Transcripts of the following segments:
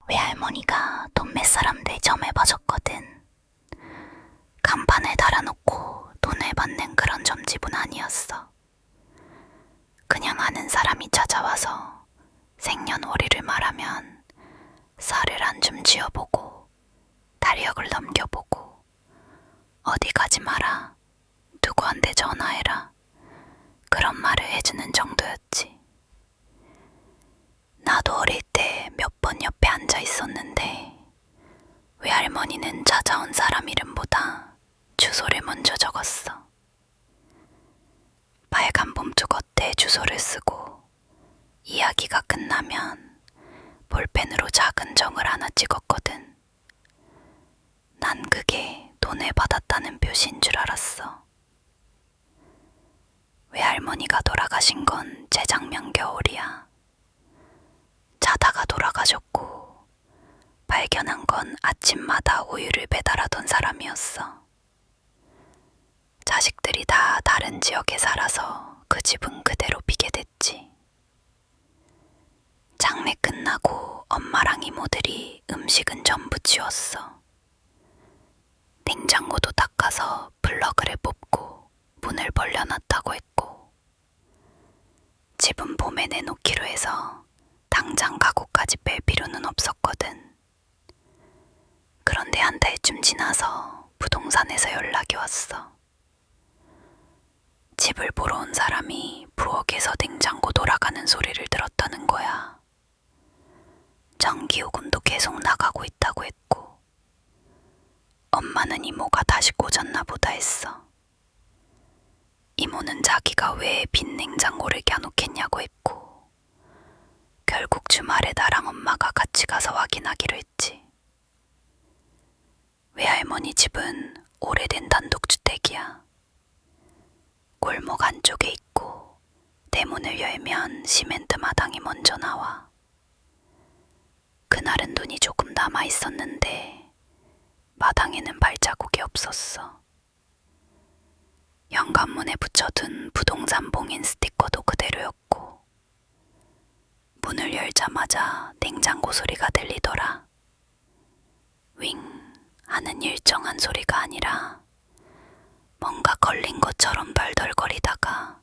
외할머니가 돈매사람들 점에 봐줬거든. 간판을 달아놓고 돈을 받는 그런 점집은 아니었어. 그냥 아는 사람이 찾아와서 생년월일을 말하면 쌀을 한 줌 쥐어보고 달력을 넘겨보고 어디 가지 마라, 누구한테 전화해라, 그런 말을 해주는 정도였지. 나도 어릴 때 몇 번 옆에 앉아 있었는데 외할머니는 찾아온 사람 이름보다 주소를 먼저 적었어. 빨간 봉투 겉에 주소를 쓰고 이야기가 끝나면 볼펜으로 작은 정을 하나 찍었거든. 난 그게 돈을 받았다는 표시인 줄 알았어. 외할머니가 돌아가신 건 재작년 겨울이야. 자다가 돌아가셨고 발견한 건 아침마다 우유를 배달하던 사람이었어. 자식들이 다 다른 지역에 살아서 그 집은 그대로 비게 됐지. 장례 끝나고 엄마랑 이모들이 음식은 전부 치웠어. 냉장고도 닦아서 플러그를 뽑고 문을 벌려놨다고 했고, 집은 봄에 내놓기로 해서 당장 가구까지 뺄 필요는 없었거든. 그런데 한 달쯤 지나서 부동산에서 연락이 왔어. 집을 보러 온 사람이 부엌에서 냉장고 돌아가는 소리를 들었다는 거야. 전기요금도 계속 나가고 있다고 했고, 엄마는 이모가 다시 꽂았나 보다 했어. 이모는 자기가 왜 빈 냉장고를 켜놓겠냐고 했고, 결국 주말에 나랑 엄마가 같이 가서 확인하기로 했지. 외할머니 집은 오래된 단독주택이야. 골목 안쪽에 있고 대문을 열면 시멘트 마당이 먼저 나와. 그날은 눈이 조금 남아 있었는데 마당에는 발자국이 없었어. 현관문에 붙여둔 부동산 봉인 스티커도 그대로였고, 문을 열자마자 냉장고 소리가 들리더라. 윙 하는 일정한 소리가 아니라 뭔가 걸린 것처럼 덜덜거리다가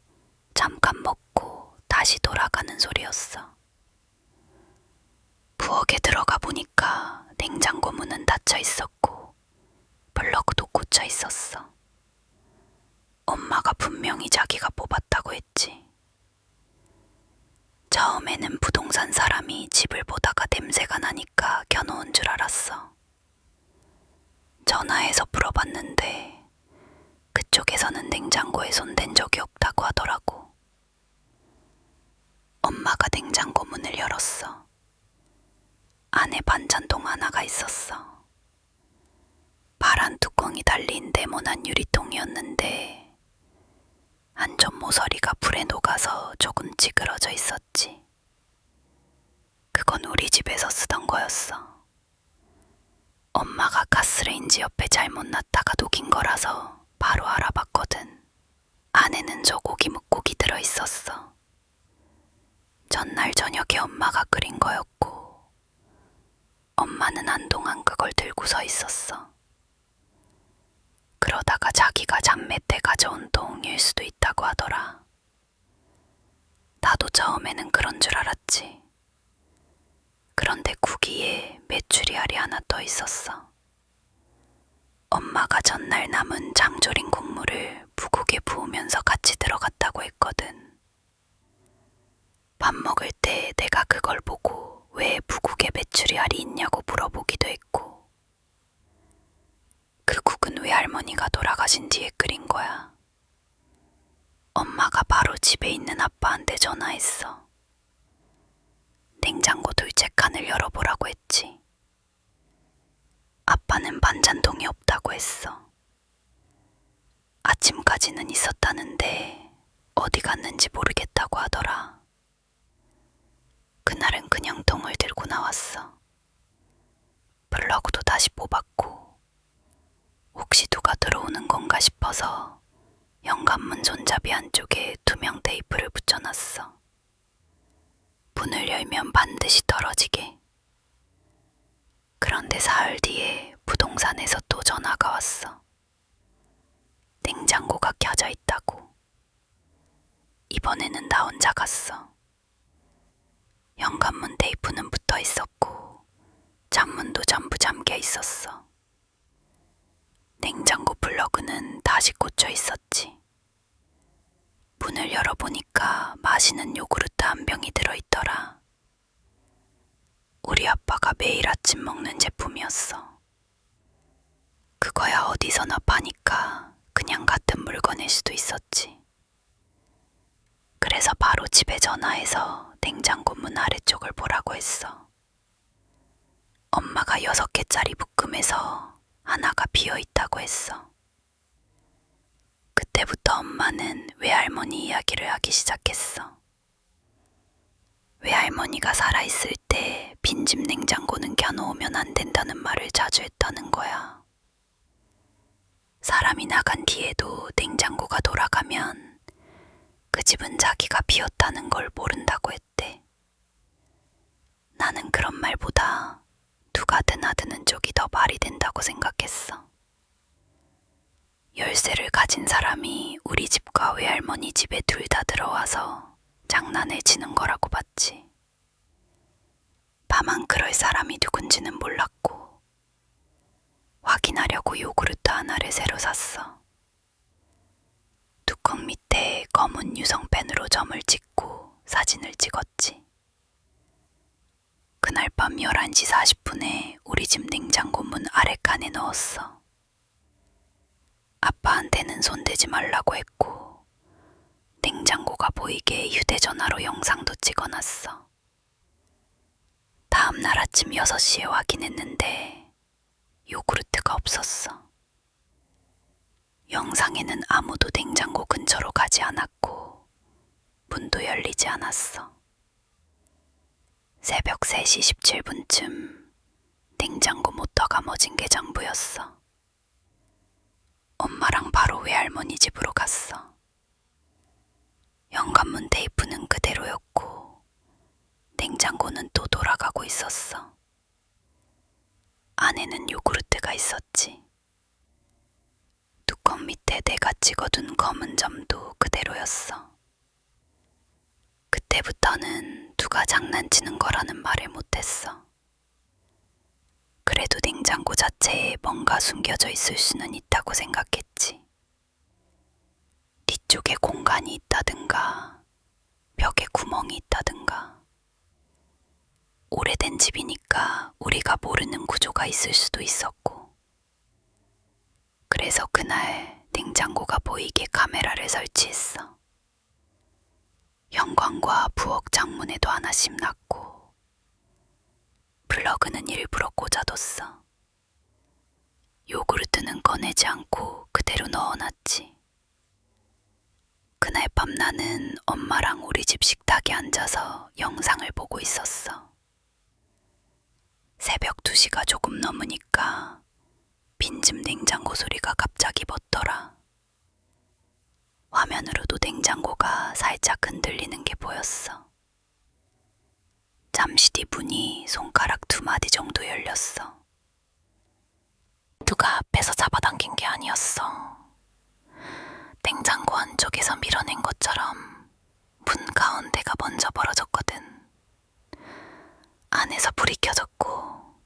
잠깐 멈고 다시 돌아가는 소리였어. 부엌에 들어가 보니까 냉장고 문은 닫혀 있었고 플러그도 꽂혀 있었어. 엄마가 분명히 자기가 뽑았다고 했지. 처음에는 부동산 사람이 집을 보다가 냄새가 나니까 켜놓은 줄 알았어. 전화해서 물어봤는데 그쪽에서는 냉장고에 손댄 적이 없다고 하더라고. 엄마가 냉장고 문을 열었어. 안에 반찬통 하나가 있었어. 파란 뚜껑이 달린 네모난 유리통이었는데 한쪽 모서리가 불에 녹아서 조금 찌그러져 있었지. 그건 우리 집에서 쓰던 거였어. 엄마가 가스레인지 옆에 잘못 놨다가 녹인 거라서 바로 알아봤거든. 안에는 저고기 묵고기 들어있었어. 전날 저녁에 엄마가 끓인 거였고, 엄마는 한동안 그걸 들고 서 있었어. 그러다가 자기가 장매 때 가져온 똥일 수도 있다고 하더라. 나도 처음에는 그런 줄 알았지. 그런데 구기에 메추리알이 하나 떠 있었어. 엄마가 전날 남은 장조림 국물을 부국에 부으면서 같이 들어갔다고 했거든. 밥 먹을 때 내가 그걸 보고 왜 부국에 메추리알이 있냐고 물어보기도 했고, 그 국은 외할머니가 돌아가신 뒤에 끓인 거야. 엄마가 바로 집에 있는 아빠한테 전화했어. 냉장고 둘째 칸을 열어보라고 했지. 아빠는 반찬통이 없다고 했어. 아침까지는 있었다는데 어디 갔는지 모르겠다고 하더라. 그날은 그냥 통을 들고 나왔어. 플러그도 다시 뽑았고, 혹시 누가 들어오는 건가 싶어서 현관문 손잡이 한쪽에 투명 테이프를 붙여놨어. 문을 열면 반드시 떨어지게. 그런데 사흘 뒤에 부동산에서 또 전화가 왔어. 냉장고가 켜져 있다고. 이번에는 나 혼자 갔어. 현관문 테이프는 붙어 있었고 창문도 전부 잠겨 있었어. 냉장고 플러그는 다시 꽂혀 있었지. 문을 열어보니까 마시는 요구르트 한 병이 들어있더라. 우리 아빠가 매일 아침 먹는 제품이었어. 그거야 어디서나 파니까 그냥 같은 물건일 수도 있었지. 그래서 바로 집에 전화해서 냉장고 문 아래쪽을 보라고 했어. 엄마가 6개짜리 묶음에서 하나가 비어있다고 했어. 그때부터 엄마는 외할머니 이야기를 하기 시작했어. 외할머니가 살아있을 때 빈집 냉장고는 켜놓으면 안 된다는 말을 자주 했다는 거야. 사람이 나간 뒤에도 냉장고가 돌아가면 그 집은 자기가 비었다는 걸 모른다고 했대. 나는 그런 말보다 누가 드나드는 쪽이 더 말이 된다고 생각했어. 열쇠를 가진 사람이 우리 집과 외할머니 집에 둘 다 들어와서 장난을 치는 거라고 봤지. 다만 그럴 사람이 누군지는 몰랐고 확인하려고 요구르트 하나를 새로 샀어. 뚜껑 밑에 검은 유성펜으로 점을 찍고 사진을 찍었지. 그날 밤 11시 40분에 우리 집 냉장고 문 아래 칸에 넣었어. 아빠한테는 손대지 말라고 했고 냉장고가 보이게 휴대전화로 영상도 찍어놨어. 다음 날 아침 6시에 확인했는데 요구르트가 없었어. 영상에는 아무도 냉장고 근처로 가지 않았고 문도 열리지 않았어. 새벽 3시 17분쯤 냉장고 모터가 멎은 게 전부였어. 엄마랑 바로 외할머니 집으로 갔어. 현관문 테이프는 그대로였고 냉장고는 또 돌아가고 있었어. 안에는 요구르트가 있었지. 뚜껑 밑에 내가 찍어둔 검은 점도 그대로였어. 그때부터는 누가 장난치는 거라는 말을 못했어. 그래도 냉장고 자체에 뭔가 숨겨져 있을 수는 있다고 생각했지. 뒤쪽에 공간이 있다든가 벽에 구멍이 있다든가. 오래된 집이니까 우리가 모르는 구조가 있을 수도 있었고. 그래서 그날 냉장고가 보이게 카메라를 설치했어. 현관과 부엌 창문에도 하나씩 놨고 플러그는 일부러 꽂아뒀어. 요구르트는 꺼내지 않고 그대로 넣어놨지. 그날 밤 나는 엄마랑 우리 집 식탁에 앉아서 영상을 보고 있었어. 새벽 2시가 조금 넘으니까 빈집 냉장고 소리가 갑자기 멎더라. 화면으로도 냉장고가 살짝 흔들리는 게 보였어. 잠시 뒤 문이 손가락 2마디 정도 열렸어. 누가 앞에서 잡아당긴 게 아니었어. 냉장고 안쪽에서 밀어낸 것처럼 문 가운데가 먼저 벌어졌거든. 안에서 불이 켜졌고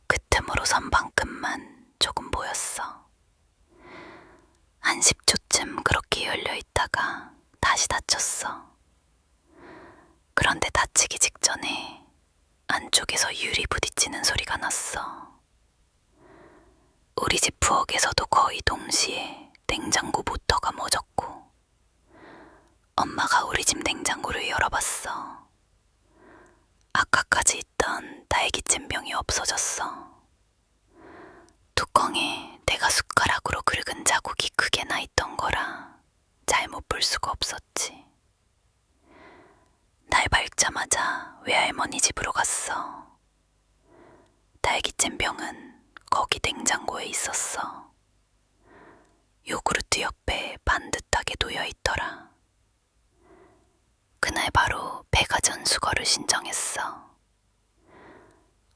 그 틈으로 선반끝만 조금 보였어. 한 10초쯤 그렇게 열려 있다가 다시 닫혔어. 그런데 닫히기 직전에 안쪽에서 유리 부딪히는 소리가 났어. 우리 집 부엌에서도 거의 동시에 냉장고 모터가 멎었고 엄마가 우리 집 냉장고를 열어봤어. 아까까지 있던 딸기잼 병이 없어졌어. 뚜껑에 내가 숟가락으로 긁은 자국이 크게 나 있던 거라 잘못 볼 수가 없었지. 날 밝자마자 외할머니 집으로 갔어. 딸기잼 병은 거기 냉장고에 있었어. 요구르트 옆에 반듯하게 놓여 있더라. 그날 바로 백화점 수거를 신청했어.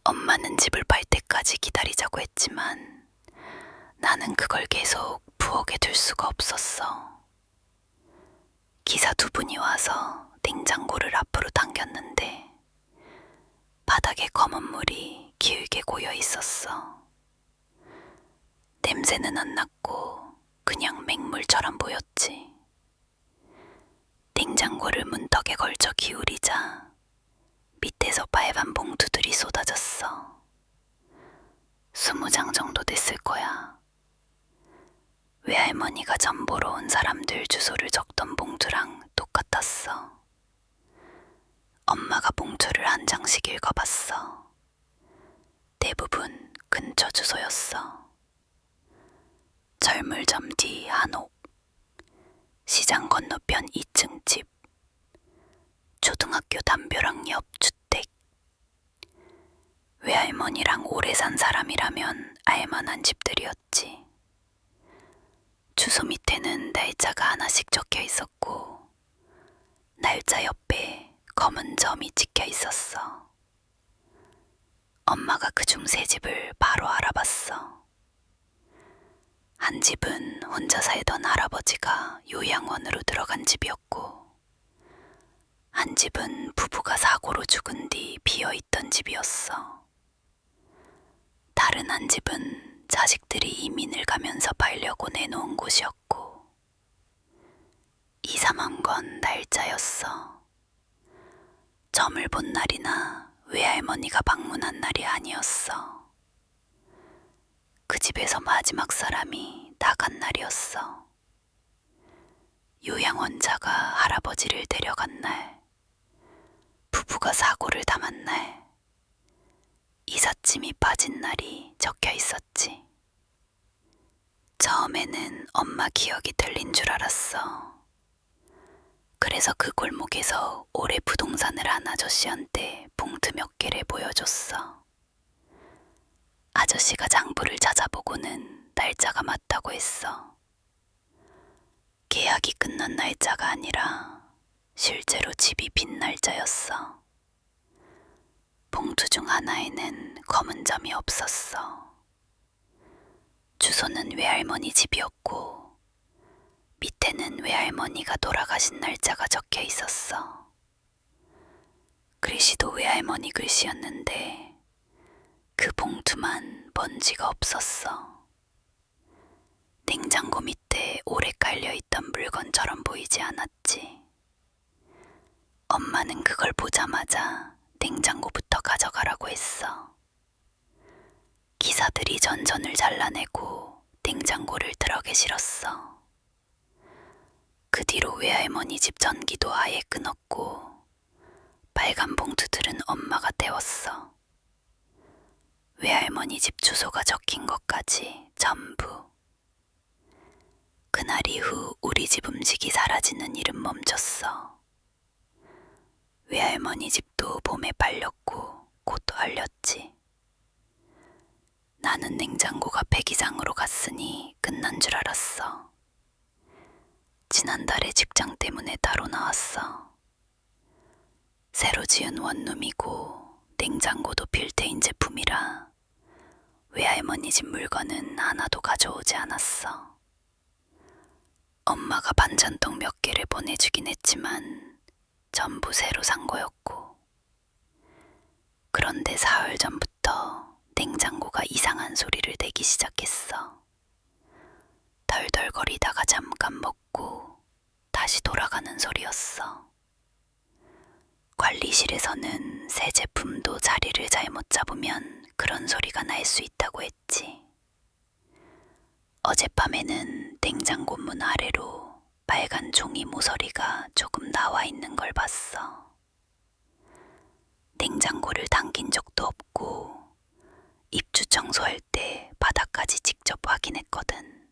엄마는 집을 팔 때까지 기다리자고 했지만 나는 그걸 계속 부엌에 둘 수가 없었어. 기사 두 분이 와서 냉장고를 앞으로 당겼는데 바닥에 검은 물이 길게 고여 있었어. 냄새는 안 났고 그냥 맹물처럼 보였지. 냉장고를 문턱에 걸쳐 기울이자 밑에서 빨간 봉투들이 쏟아졌어. 20장 정도 됐을 거야. 외할머니가 전 보러 온 사람들 주소를 적던 봉투랑 똑같았어. 엄마가 봉투를 한 장씩 읽어봤어. 대부분 근처 주소였어. 절물점 뒤 한옥, 시장 건너편 2층 집, 초등학교 담벼락 옆 주택. 외할머니랑 오래 산 사람이라면 알만한 집들이었지. 주소 밑에는 날짜가 하나씩 적혀 있었고 날짜 옆에 검은 점이 찍혀 있었어. 엄마가 그중 세 집을 바로 알아봤어. 한 집은 혼자 살던 할아버지가 요양원으로 들어간 집이었고 한 집은 부부가 사고로 죽은 뒤 비어있던 집이었어. 다른 한 집은 자식들이 이민을 가면서 팔려고 내놓은 곳이었고 2, 3한 건 날짜였어. 점을 본 날이나 외할머니가 방문한 날이 아니었어. 그 집에서 마지막 사람이 나간 날이었어. 요양원자가 할아버지를 데려간 날, 부부가 사고를 당한 날, 이삿짐이 빠진 날이 적혀 있었지. 처음에는 엄마 기억이 틀린 줄 알았어. 그래서 그 골목에서 오래 부동산을 한 아저씨한테 봉투 몇 개를 보여줬어. 아저씨가 장부를 찾아보고는 날짜가 맞다고 했어. 계약이 끝난 날짜가 아니라 실제로 집이 빈 날짜였어. 봉투 중 하나에는 검은 점이 없었어. 주소는 외할머니 집이었고 밑에는 외할머니가 돌아가신 날짜가 적혀 있었어. 글씨도 외할머니 글씨였는데 그 봉투만 번지가 없었어. 냉장고 밑에 오래 깔려있던 물건처럼 보이지 않았지. 엄마는 그걸 보자마자 냉장고부터 가져가라고 했어. 기사들이 전선을 잘라내고 냉장고를 트럭에 실었어. 그 뒤로 외할머니 집 전기도 아예 끊었고 빨간 봉투들은 엄마가 태웠어. 외할머니 집 주소가 적힌 것까지 전부. 그날 이후 우리 집 음식이 사라지는 일은 멈췄어. 외할머니 집도 봄에 팔렸고 곧 알렸지. 나는 냉장고가 폐기장으로 갔으니 끝난 줄 알았어. 지난달에 직장 때문에 따로 나왔어. 새로 지은 원룸이고 냉장고도 빌트인 제품이라 외할머니 집 물건은 하나도 가져오지 않았어. 엄마가 반찬통 몇 개를 보내주긴 했지만 전부 새로 산 거였고. 그런데 사흘 전부터 냉장고가 이상한 소리를 내기 시작했어. 덜덜거리다가 잠깐 먹고 다시 돌아가는 소리였어. 관리실에서는 새 제품도 자리를 잘못 잡으면 그런 소리가 날 수 있다고 했지. 어젯밤에는 냉장고 문 아래로 빨간 종이 모서리가 조금 나와 있는 걸 봤어. 냉장고를 당긴 적도 없고 입주 청소할 때 바닥까지 직접 확인했거든.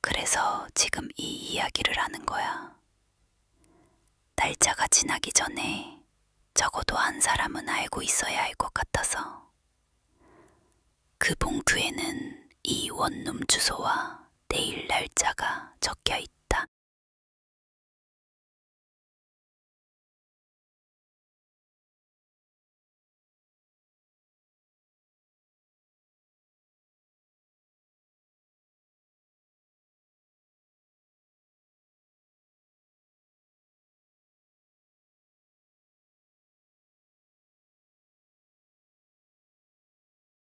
그래서 지금 이 이야기를 하는 거야. 날짜가 지나기 전에 적어도 한 사람은 알고 있어야 할 것 같아서. 그 봉투에는 이 원룸 주소와 내일 날짜가 적혀 있지.